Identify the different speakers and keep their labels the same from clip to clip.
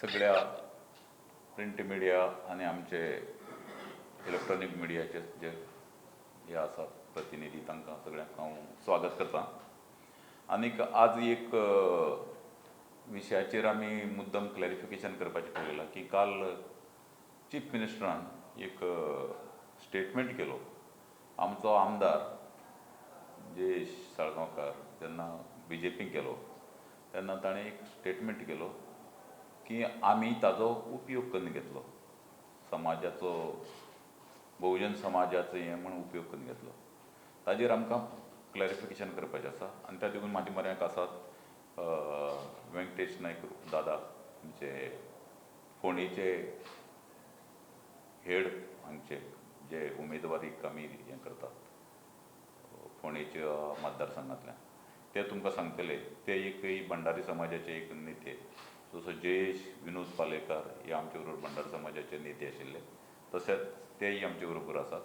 Speaker 1: सगळ्या print media आणि आमचे इलेक्ट्रॉनिक मिडियाचे जे हे आसात प्रतिनिधी तांकां सगळ्यांक हांव स्वागत करता। आनीक आज एक विशयाचेर आमी मुद्दम क्लॅरिफिकेशन करपाचें ठरयलां की काल चीफ मिनिस्टरान एक स्टेटमेंट केलो। आमचो आमदार जयेश साळगांवकार जेन्ना BJPन केलो तेन्ना ताणें एक स्टेटमेंट केलो की आमी ताजो उपयोग करून घेतलो, समाजाचो बहुजन समाजाचो हें म्हण उपयोग करून घेतलो। ताजेर आमकां क्लॅरिफिकेशन करपाचें आसा आनी त्या देखून म्हाज्या म्हऱ्यांत आसात वेंकटेश नायक दादा आमचे फोंडेचे हेड हांगचे जे उमेदवारीक आमी हें करतात फोंडेच्या मतदारसंघांतल्यान ते तुमकां सांगतले। ते एक भंडारी समाजाचे एक नेते जसो जयेश विनोद पालेकार हे आमचे बरोबर भंडारी समाजाचे नेते आशिल्ले, तशेंच तेय आमचे बरोबर आसात।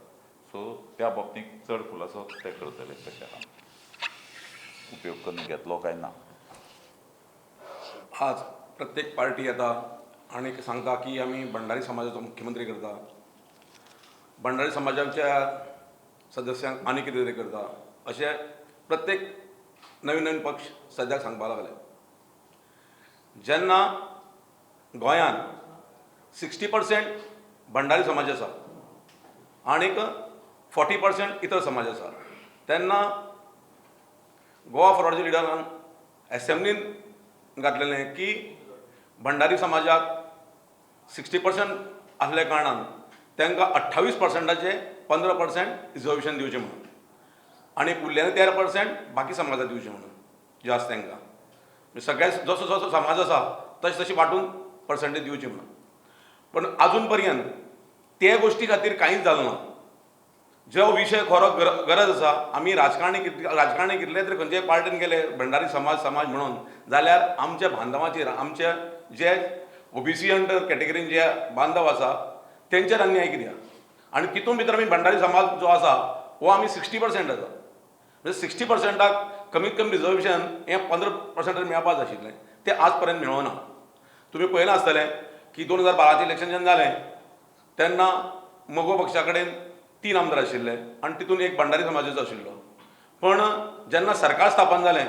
Speaker 1: सो त्या बाबतींत चड खुलासो ते करतले कशें उपयोग करून घेतलो काय ना।
Speaker 2: आज प्रत्येक पार्टी येता आणि सांगता की आमी भंडारी समाजाचो मुख्यमंत्री करता, भंडारी समाजाच्या सदस्यांक आनी कितें तरी करता, अशें प्रत्येक नवीन नवीन पक्ष सद्याक सांगपाक लागले। जेन्ना गोंयांत 60% भंडारी समाज आसा आनीक 40% इतर समाज आसा, तेन्ना गोवा फॉरवर्डच्या लिडरान एसेंब्लीन घातलेलें की भंडारी समाजाक 60% आसल्या कारणान तांकां 28%चे 15% रिजर्वेशन दिवचें म्हणून आनी उरलेले 13% बाकी समाजाक दिवचें म्हणून जे आसा तांकां सगळ्या जसो जसो समाज आसा तशें तशें वांटून पर्संटेज दिवची म्हणून। पण अजून पर्यंत ते गोश्टी खातीर कांयच जालें ना। जो विशय खरो गरज आसा, आमी राजकारणी कितले तरी खंयच्याय पार्टीन गेले भंडारी समाज म्हणून जाल्यार आमच्या बांधवाचेर आमचे जे OBC अंडर कॅटेगरीन जे बांधव आसा तेंचेर अन्याय कित्याक आनी तितून भितर आमी भंडारी समाज जो आसा हो आमी 60% आसा, म्हणजे 60%क कमीत कमी रिजर्वेशन हें 15% मेळपाक जाय आशिल्लें, तें आज पर्यंत मेळोना। तुमी पळयलां आसतलें की 2012चें इलेक्शन जेन्ना जालें तेन्ना मोगो पक्षा कडेन 3 आमदार आशिल्ले आनी तितून एक भंडारी समाजाचो आशिल्लो। पण जेन्ना सरकार स्थापन जालें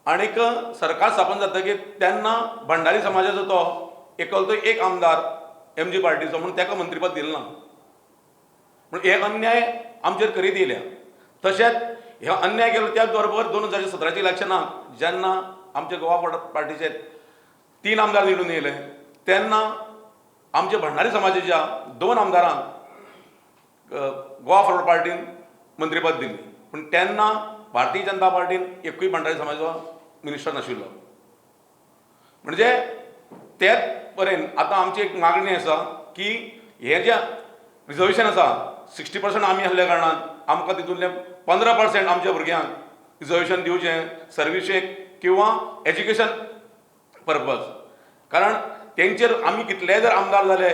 Speaker 2: आनीक सरकार स्थापन जातकीर तेन्ना भंडारी समाजाचो तो एकलो एक आमदार MG पार्टीचो म्हणून ताका मंत्रीपद दिलें ना। पूण हे अन्याय आमचेर करीत येयल्या। तशेंच हे अन्याय केलो त्याच बरोबर 2017च्या इलेक्शनाक जेन्ना आमचे गोवा फॉरवर्ड पार्टीचे 3 आमदार निवडून येयले तेन्ना आमच्या भंडारी समाजाच्या 2 आमदारांक गोवा फॉरवर्ड पार्टीन मंत्रीपद दिल्ली, पूण तेन्ना भारतीय जनता पार्टीन एकूय भंडारी समाजाचो मिनिस्टर नाशिल्लो। म्हणजे तेच पर्यंत आतां आमची एक मागणी आसा की हे जे रिजर्वेशन आसा 60% आमी आसल्या कारणान आमकां तितूंतले 15% आमच्या भुरग्यांक रिजर्वेशन दिवचें सर्विसेक किंवा एज्युकेशन पर्पज। कारण तेंचेर आमी कितलेय जर आमदार जाले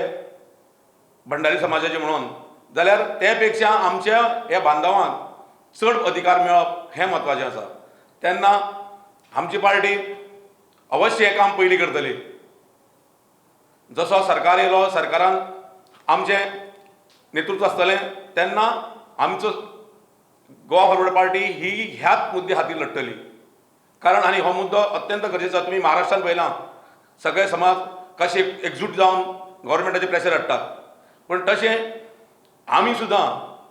Speaker 2: भंडारी समाजाचे म्हणून जाल्यार ते पेक्षा आमच्या ह्या बांधवांक चड अधिकार मेळप हें म्हत्वाचें आसा। तेन्ना आमची पार्टी अवश्य हें काम पयलीं करतली। जसो सरकार येयलो, सरकारान आमचें नेतृत्व आसतलें तेन्ना आमचो गोवा फॉरवर्ड पार्टी ही ह्याच मुद्दे खातीर लडटली। कारण आनी हो मुद्दो अत्यंत गरजेचो। तुमी महाराष्ट्रान पळयलां सगळे समाज कशे एकजूट जावन गव्हर्मेंटाचेर प्रेशर हाडटात, पण तशें आमी सुद्दां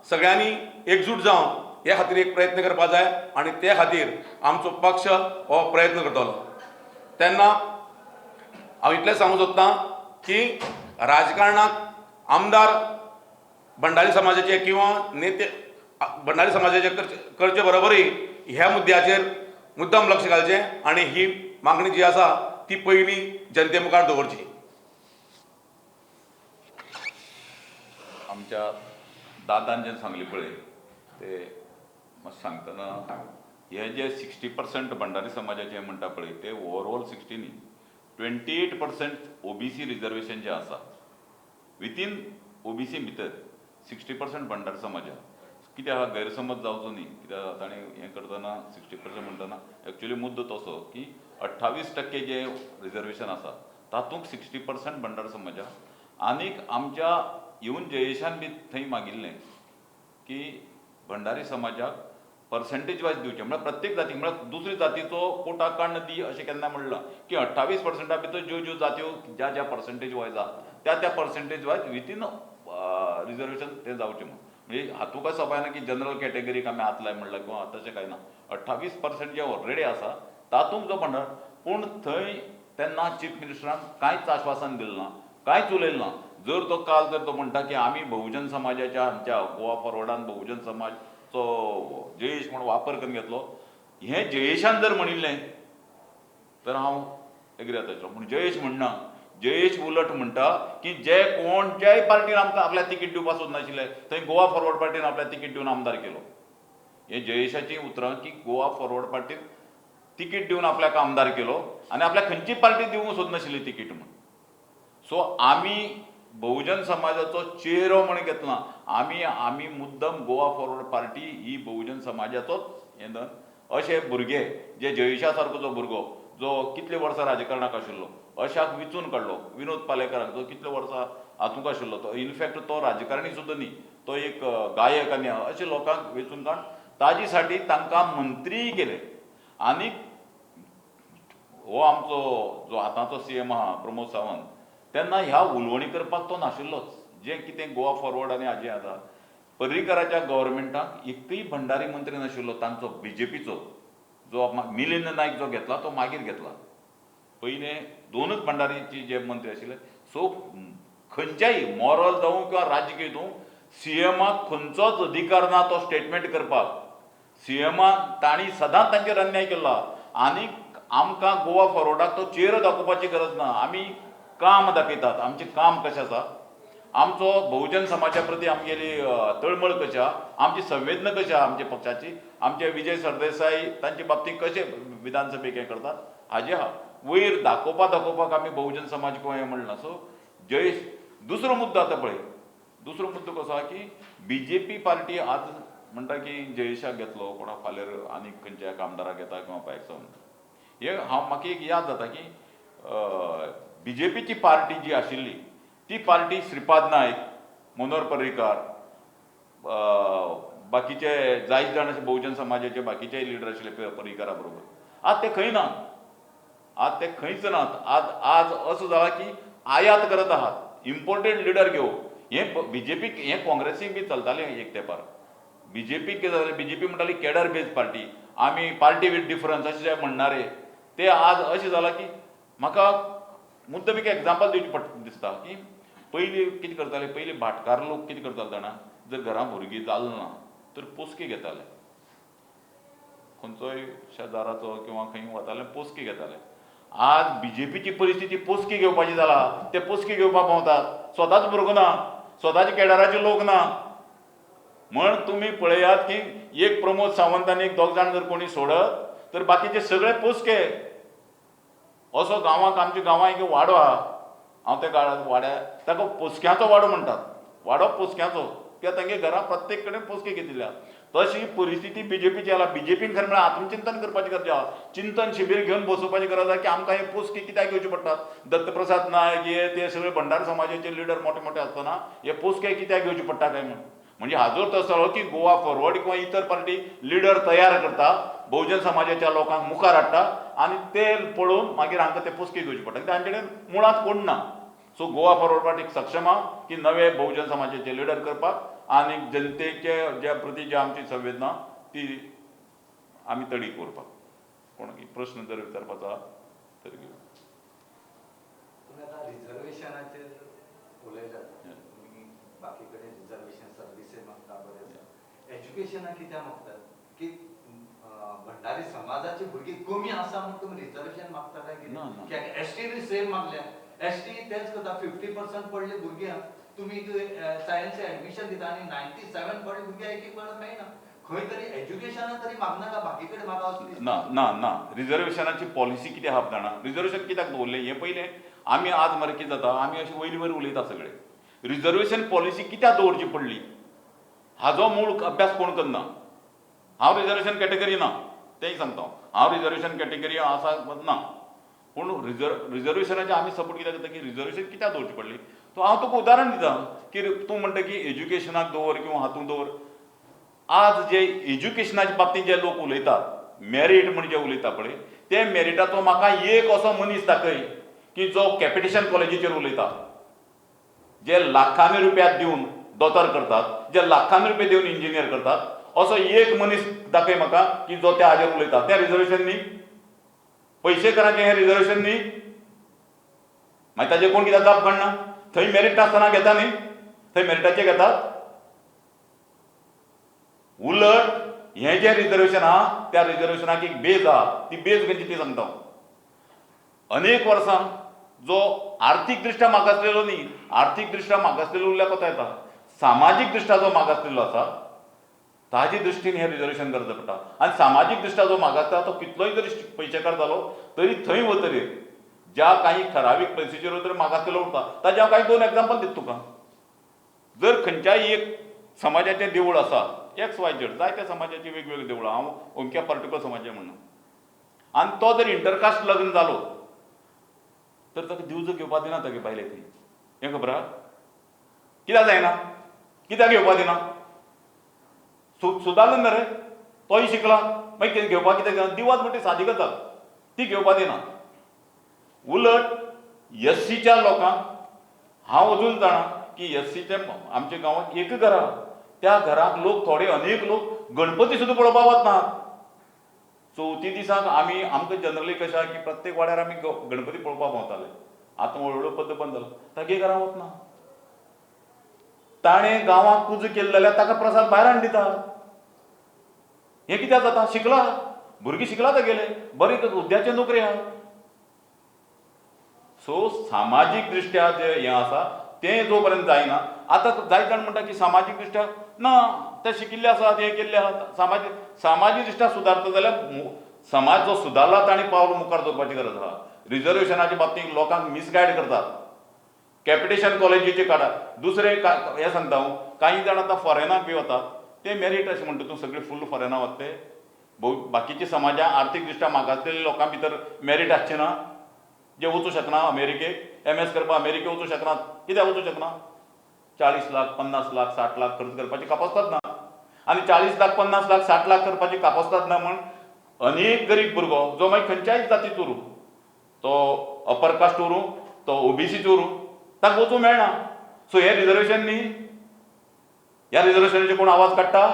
Speaker 2: सगळ्यांनी एकजूट जावन हे खातीर एक प्रयत्न करपा जाय आनी ते खातीर आमचो पक्ष हो प्रयत्न करतलो। तेन्ना हांव इतलेंच सांगूंक सोदतां की राजकारणाक आमदार भंडारी समाजाचे किंवा नेते भंडारी समाजाचे करचे बरोबरी ह्या मुद्द्याचेर मुद्दम लक्ष घालचें आनी ही मागणी जी आसा ती पयली जनते मुखार दवरची।
Speaker 1: आमच्या दादान जें सांगलें पळय ते मातशें सांगतना हे जे 60% भंडारी समाजाचे म्हणटा पळय ते ओवरऑल 60 न्ही, 28% OBC रिजर्वेशन जें आसा विथीन OBC भितर 60% भंडारी समाज आहा। कित्याक हा गैरसमज जावचो न्ही, कित्याक ताणें हें करतना 60% म्हणटना एक्चुअली मुद्दो तसो की 28% जे रिजर्वेशन आसा तातूंत 60% भंडार समाजा आनीक आमच्या इवन जयेशान बी थंय मागिल्लें की भंडारी समाजाक पर्सेंटेज वायज दिवचें म्हळ्यार प्रत्येक जातीक म्हळ्यार दुसरी जातीचो कोटा काण्ण दी अशें केन्ना म्हणलां की 28% भितर ज्यो जात्यो ज्या ज्या पर्सेंटेज वायज आहा त्या पर्सेंटेज वायज विथीन रिजर्वेशन तें जावचें म्हणून म्हणजे हातूंक अशें पायना की जनरल कॅटेगरीक आमी हात लाय म्हणलां किंवा तशें कांय ना 28% जे ऑलरेडी आसा तातूंत जो भंडार पूण थंय तेन्ना चीफ मिनिस्टरान कांयच आश्वासन दिलें ना कांयच उलयलें ना जर तो काल जर तो म्हणटा की आमी बहुजन समाजाच्या आमच्या गोवा फॉरवर्डान बहुजन समाजचो जयेश म्हणून वापर करून घेतलो हें जयेशान जर म्हणिल्लें तर हांव एग्री जातालो पूण जयेश म्हणना जयेश उलट म्हणटा की जे कोणच्याय पार्टीन आमकां आपल्याक तिकीट दिवपाक सोदनाशिल्ले थंय गोवा फॉरवर्ड पार्टीन आपल्याक तिकीट दिवन आमदार केलो हे जयेशाची उतरां की गोवा फॉरवर्ड पार्टीन तिकीट दिवन आपल्याक आमदार केलो आनी आपल्याक खंयची पार्टी दिवंक सोदनाशिल्ली तिकीट म्हणून सो आमी बहुजन समाजाचो चेहरो म्हण घेतला आमी मुद्दम गोवा फॉरवर्ड पार्टी ही बहुजन समाजाचोच हें न्हय अशे भुरगे जे जयेशा सारको जो भुरगो जो कितले वर्सां राजकारणाक आशिल्लो अशाक विचून काडलो विनोद पालेकराक जो कितले वर्सां हातूंक आशिल्लो तो इनफॅक्ट तो राजकारणी सुद्दां न्ही तो एक गायक आनी अशे लोकांक वेचून काड ताजे साठी तांकां मंत्रीय केले आनीक हो आमचो जो आतांचो CM आहा प्रमोद सावंत तेन्ना ह्या उलोवणी करपाक तो नाशिल्लोच जें कितें गोवा फॉरवर्ड आनी हाजें आसा पर्रीकराच्या गव्हर्मेंटाक एकूय भंडारी मंत्री नाशिल्लो तांचो BJPचो जो मिलिंद नायक जो घेतला तो मागीर घेतला पयले दोनूच भंडारीचे जे मंत्री आशिल्ले सो खंयच्याय मॉरल जावं किंवा राजकीय जावं CMाक खंयचोच अधिकार ना तो स्टेटमेंट करपाक CMान तांणी सदांच तांचेर अन्याय केला आनीक आमकां गोवा फॉरवर्डाक तो चेहरो दाखोवपाची गरज ना आमी काम दाखयतात आमचें काम कशें आसा आमचो बहुजन समाजा प्रती आमगेली तळमळ कशी आहा आमची संवेदना कशी आहा आमच्या पक्षाची आमचे विजय सरदेसाई तांचे बाबतींत कशे विधानसभेक हें करतात हाजें आहा वयर दाखोवपाक आमी बहुजन समाज किंवा हें म्हणना सो जयेश दुसरो मुद्दो आतां पळय दुसरो मुद्दो कसो आहा की BJP पार्टी आज म्हणटा की जयेशाक घेतलो कोणाक फाल्यां आनीक खंयच्या आमदाराक घेता किंवा पॅक्स हे म्हाका एक याद जाता की BJPची पार्टी जी आशिल्ली ती पार्टी श्रीपाद नायक मनोहर पर्रीकार बाकीचे जायत जाण अशे बहुजन समाजाचे बाकीचे लिडर आशिल्ले पर्रीकारा बरोबर आज ते खंय ना आज ते खंयच नात आज असो जाला की आयात करत आहात इम्पोर्टेड लिडर घेवन हें BJP हें काँग्रेसीक बी चलतालें एक तेंपार BJP कितें जालें BJP म्हणटाली कॅडर बेज पार्टी आमी पार्टी वीथ डिफरन्स अशें जे म्हणणारे ते आज अशें जाला की म्हाका मुद्दम एक एग्जांपल दिवची दिसता की पयलीं कितें करताले पयलीं भाटकार लोक कितें करताले जाणा जर घरां भुरगीं जाल ना तर पोसकी घेताले खंयचोय शेजाराचो किंवा खंय वताले पोसकी घेताले आज BJPची परिस्थिती पोसकी घेवपाची जाला ते पोसकी घेवपाक पावतात स्वताच भुरगो ना स्वताचे कॅडराचे लोक ना म्हण तुमी पळयात की एक प्रमोद सावंत आनी एक दोग जाण जर कोणी सोडत तर बाकीचे सगळे पोसके असो गांवांक आमच्या गांवांत एक वाडो आहा हांव त्या वाड्या ताका पोसक्यांचो वाडो म्हणटात वाडो पोसक्यांचो कित्याक तांगे घरां प्रत्येक कडेन पोसके घेतिल्ल्या तशी परिस्थिती BJPची जाला BJPन खरें म्हळ्यार आत्मचिंतन करपाची गरज आहा चिंतन शिबीर घेवन बसोवपाची गरज आहा की आमकां हे पोसके कित्याक घेवचे पडटात दत्तप्रसाद नायक हे ते सगळे भंडार समाजाचे लिडर मोठे मोठे आसतना हे पोसके कित्याक घेवचे पडटा काय म्हण म्हणजे हाजो तसो की गोवा फॉरवर्ड किंवा इतर पार्टी लिडर तयार करता बहुजन समाजाच्या लोकांक मुखार हाडटा आनी ते पळोवन मागीर हांकां ते पोसके घेवचे पडटा तांचे कडेन मुळांत कोण ना सो गोवा फॉरवर्ड पार्टीक सक्षम आहा की नवे बहुजन समाजाचे लिडर करपाक आनी जनतेचे ज्या प्रती जी आमची संवेदना ती आमी तडीक करपाक कोणाक प्रश्न जर विचारपाचो आहा तर घेऊ
Speaker 3: रिजर्वेशनाचेर उलयल्यात तुमी बाकी कडेन रिजर्वेशन सर्विसे मागता बरें एज्युकेशनाक कित्याक मागतात की भंडारी समाजाची भुरगीं कमी आसा म्हूण तुमी रिजर्वेशन मागता काय कितें कित्याक ST बी सेम मागल्या ST तेच करता 50% पडले भुरग्यांक तुमी सायन्स एडमिशन दिता आनी 97 पडले भुरग्यांक एक पडत मेळना खंय तरी एज्युकेशनाक तरी मागनाका बाकी कडेन म्हाका असो
Speaker 1: ना ना ना रिजर्वेशनाची पॉलिसी कितें आहा जाणा रिजर्वेशन कित्याक दवरलें हें पयलें आमी आज मरे कितें जाता आमी अशें वयर वयर उलयता सगळे रिजर्वेशन पॉलिसी कित्याक दवरची पडली हाजो मूळ अभ्यास कोण करना हांव रिजर्वेशन कॅटेगरी ना तेंय सांगता हांव रिजर्वेशन कॅटेगरी आसा ना पूण रिजर्वेशनाचे आमी सपोर्ट कित्याक करता की रिजर्वेशन कित्याक दवरची पडली तो हांव तुका उदाहरण दिता की तूं म्हणटा की एज्युकेशनाक दवर किंवा हातूंत दवर आज जे एज्युकेशनाच्या बाबतींत जे लोक उलयतात मेरीट म्हण जे उलयता पळय ते मेरिटाचो म्हाका एक असो मनीस दाखय की जो कॅपिटेशन कॉलेजीचेर उलयता जे लाखांनी रुपया दिवन दोतोर करतात जे लाखांनी रुपया दिवन इंजिनियर करतात असो एक मनीस दाखय म्हाका की जो त्या हाजेर उलयता तें रिजर्वेशन न्ही पयशेकारांचें हें रिजर्वेशन न्ही मागीर ताजेर कोण कित्याक जाप काडना थंय मेरीट नासतना घेता न्ही थंय मेरिटाचेर घेतात उलट हें जें रिजर्वेशन आहा त्या रिजर्वेशनाक एक बेज आहा ती बेज खंयची ती सांगता अनेक वर्सां जो आर्थीक दृश्ट्या मागासलेलो न्ही आर्थीक दृश्ट्या मागासलेलो उरल्यार कोता येता सामाजीक दृश्ट्या जो मागासलेलो आसा ताजे दृश्टीन हें रिजर्वेशन गरज पडटा आनी सामाजीक दृश्ट्या जो मागासता तो कितलोय जरी पयशेकार जालो तरी थंय वतरेर ज्या काही ठरावीक परिस्थितीचेर वतरेर मागासलेलो उरता ताजे हांव कांय 2 एग्जांपल दिता तुका जर खंयच्याय एक समाजाचें देवूळ आसा XYZ जायत्या समाजाची वेगवेगळी देवळां हांव अमक्या पर्टिक्युलर समाजाचें म्हणना आनी तो जर इंटरकास्ट लग्न जालो तर ताका दिवज घेवपा दिना तागे बायले थंय हें खबर आहा कित्याक जायना कित्याक घेवपा दिना सुदारलें ना रे तोय शिकला मागीर कितें घेवपा कित्याक दिना दिवज म्हणटी सादी गजाल ती घेवपा दिना उलट SCच्या लोकांक हांव अजून जाणा की SCच्या आमच्या गांवांत एक घर आहा त्या घराक लोक थोडे अनेक लोक गणपती सुद्दां पळोवपाक वतात चवथी दिसाक आमकां जनरली कशें आहा की प्रत्येक वाड्यार आमी गणपती पळोवपाक भोंवताले आतां हळूहळू पद्दत बंद जालो तागे घरां वचना ताणें गांवांत पुजा केली जाल्यार ताका प्रसाद भायर हाडून दिता हें कित्याक जाता शिकला भुरगीं शिकला तागेले बरी हुद्द्याचे नोकरी आहा सो सामाजीक दृश्ट्या जें हें आसा तें जो पर्यंत जायना आतां जायत जाण म्हणटा की सामाजीक दृश्ट्या ना ते शिकिल्ले आसात हें केल्लें आहा सामाजीक दृश्ट्या सुदारता जाल्यार समाज जो सुदारला ताणी पावल मुखार दवरपाची गरज आहा रिजर्वेशनाच्या बाबतींत लोकांक मिसगायड करतात कॅपिटेशन कॉलेजीचे काडात दुसरें हें सांगता हांव कांय जाण आतां फॉरेनाक बी वतात ते मेरीट अशें म्हणटा तूं सगळे फुल्ल फॉरेनाक वता ते बाकीच्या समाजा आर्थीक दृश्ट्या मागासलेल्या लोकां भितर मेरीट आसचें ना जे वचूं शकना अमेरिकेक MS करपाक अमेरिकेक वचूं शकनात कित्याक वचूं शकना 40 लाख 50 लाख 60 लाख खर्च करपाची कापासतात ना आनी 40 लाख 50 लाख 60 लाख करपाची कापासतात ना म्हण अनेक गरीब भुरगो जो मागीर खंयच्याय जातीचो उरूं तो अपर कास्ट उरूं तो OBCचो उरूं ताका वचूं मेळना सो हें रिजर्वेशन न्ही ह्या रिजर्वेशनाचेर कोण आवाज काडटा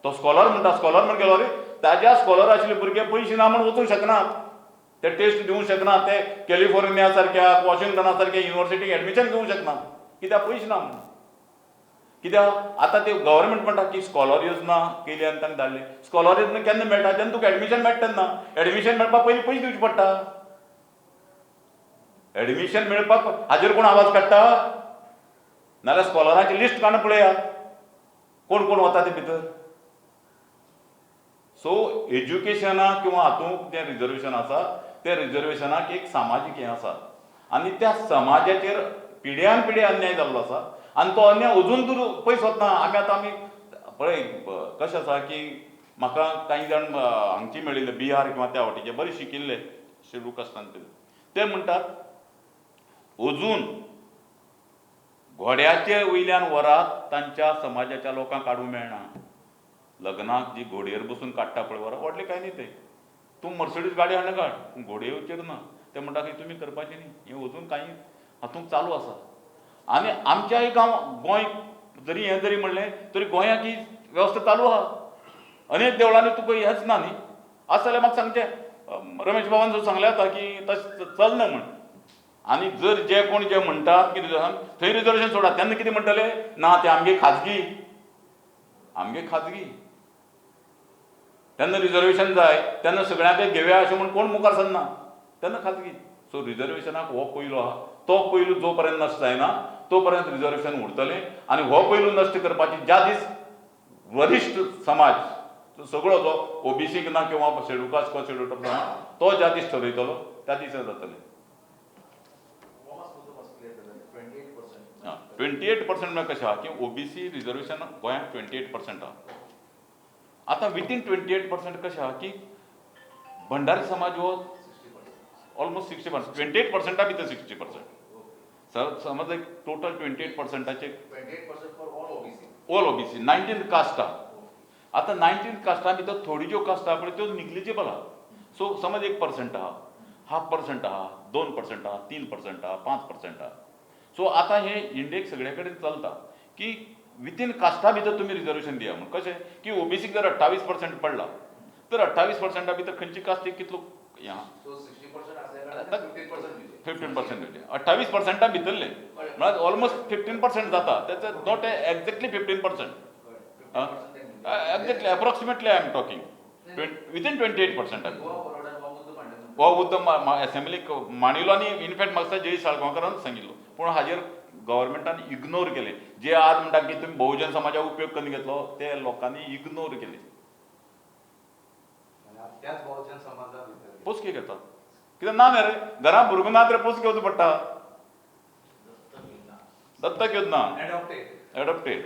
Speaker 1: तो स्कॉलर म्हणटा स्कॉलर म्हण गेलो रे ताज्या स्कॉलर आशिल्ले भुरगे पयशे ना म्हण वचूंक शकनात ते टेस्ट दिवंक शकनात ते कॅलिफोर्निया सारक्या वॉशिंग्टना सारक्या युनिवर्सिटीक एडमिशन घेवंक शकनात कित्याक पयशे ना म्हणून कित्याक आतां ते गव्हर्मेंट म्हणटा की स्कॉलर योजना केली आनी तांकां धाडली स्कॉलर योजना केन्ना मेळटा जेन्ना तुका एडमिशन मेळटा तेन्ना एडमिशन मेळपाक पयलीं पयशे दिवचे पडटा एडमिशन मेळपाक हाजेर कोण आवाज काडटा नाल्यार स्कॉलरांची लिस्ट काडून पळयात कोण कोण वता ते भितर सो एज्युकेशनाक किंवा हातूंत जें रिजर्वेशन आसा त्या रिजर्वेशनाक एक सामाजीक हें आसा आनी त्या समाजाचेर पिढ्यान पिढी अन्याय जाल्लो आसा आनी तो अन्याय अजून दूर पयस वचना आमी पळय कशें आसा की म्हाका कांय जाण हांगची मेळिल्ले बिहार किंवा त्या वाटेचे बरे शिकिल्ले शेड्यूल कास्टांतले ते म्हणटात अजून घोड्याचे वयल्यान वरात तांच्या समाजाच्या लोकांक काडूंक मेळना लग्नाक जी घोडयेर बसून काडटा पळय वरात व्हडले कांय न्ही ते तूं मर्सिडीज गाडी हाडना काड पूण घोडयेचेर ना ते म्हणटा की तुमी करपाचें न्ही हें अजून कांय हातूंत चालू आसा आनी आमच्याय गोंय जरी हें जरी म्हणलें तरी गोंयाक ही वेवस्था चालू आहा अनेक देवळांनी तुका हेंच ना न्ही आसा जाल्यार म्हाका सांगचें रमेश बाबान जर सांगलें जाता की तशें चलना म्हण आनी जर जे कोण जे म्हणटात की थंय रिजर्वेशन सोडात तेन्ना कितें म्हणटले ना तें आमगे खाजगी तेन्ना रिजर्वेशन जाय तेन्ना सगळ्यांक घेवया अशें म्हण कोण मुखार सरना तेन्ना खाजगी सो रिजर्वेशनाक हो पयलो आहा तो पयलू जो पर्यंत नश्ट जायना तो पर्यंत रिजर्वेशन उरतलें आनी हो पयलू नश्ट करपाची ज्या दीस वरिश्ठ समाज सगळो जो OBC ना किंवा शेड्यूल कास्ट किंवा शेड्यूल ट्रायब तो ज्या दीस ठरयतलो त्या दिसा जातलें 28% म्हळ्यार कशें आहा की OBC रिजर्वेशन गोंयांत 28% आहा आतां विथीन 28% कशें आहा की भंडारी समाज हो ऑलमोस्ट 60%, 28% भितर 60%. सर समज एक टोटल 28%चे
Speaker 4: 28% for all OBC.
Speaker 1: All OBC 19 caste आहा. आता 19 कास्टा भितर थोडी ज्यो कास्ट आहा पळय त्यो निग्लिजिबल आहा. सो समज 1% आहा, 0.5% आहा, 2% आहा, 3% आहा, 5% आहा. सो आता हे इंडियेक सगळे कडेन चलता की विथीन कास्टा भितर तुम्ही रिजर्वेशन दिया म्हणून. कशें की ओबीसीक जर 28% पडला तर 28% भितर खंयची कास्ट एक कितलो हें आहा?
Speaker 4: So 60% असल्या कारणान 15% दिले.
Speaker 1: 15% दिले. 28% भितरले म्हळ्यार ऑलमोस्ट 15% जाता. त्याचं नॉट एक्झॅक्टली 15%.
Speaker 4: 15% त्यांनी दिले.
Speaker 1: Exactly approximately I am talking within 28%.
Speaker 4: Goa बरोडान हो मुद्दो मांडला.
Speaker 1: हो मुद्दो असेंब्लीक मांडिल्लो आनी इनफॅक्ट म्हाका जय साळगांवकारान सांगिल्लो. पूण हाजेर गव्हर्मेंटान इग्नोर केले. जे आज म्हणटा की तुम्ही बहुजन समाजाक उपयोग करून घेतलो ते लोकांनी इग्नोर केले.
Speaker 3: आणि आज त्याच बहुजन समाजा भितर
Speaker 1: पोसके घेतात कित्याक ना रे घरां भुरगो ना तर पोसके घेवचो पडटा. दत्तक घेवच ना
Speaker 3: एडॉप्टेड
Speaker 1: एडॉप्टेड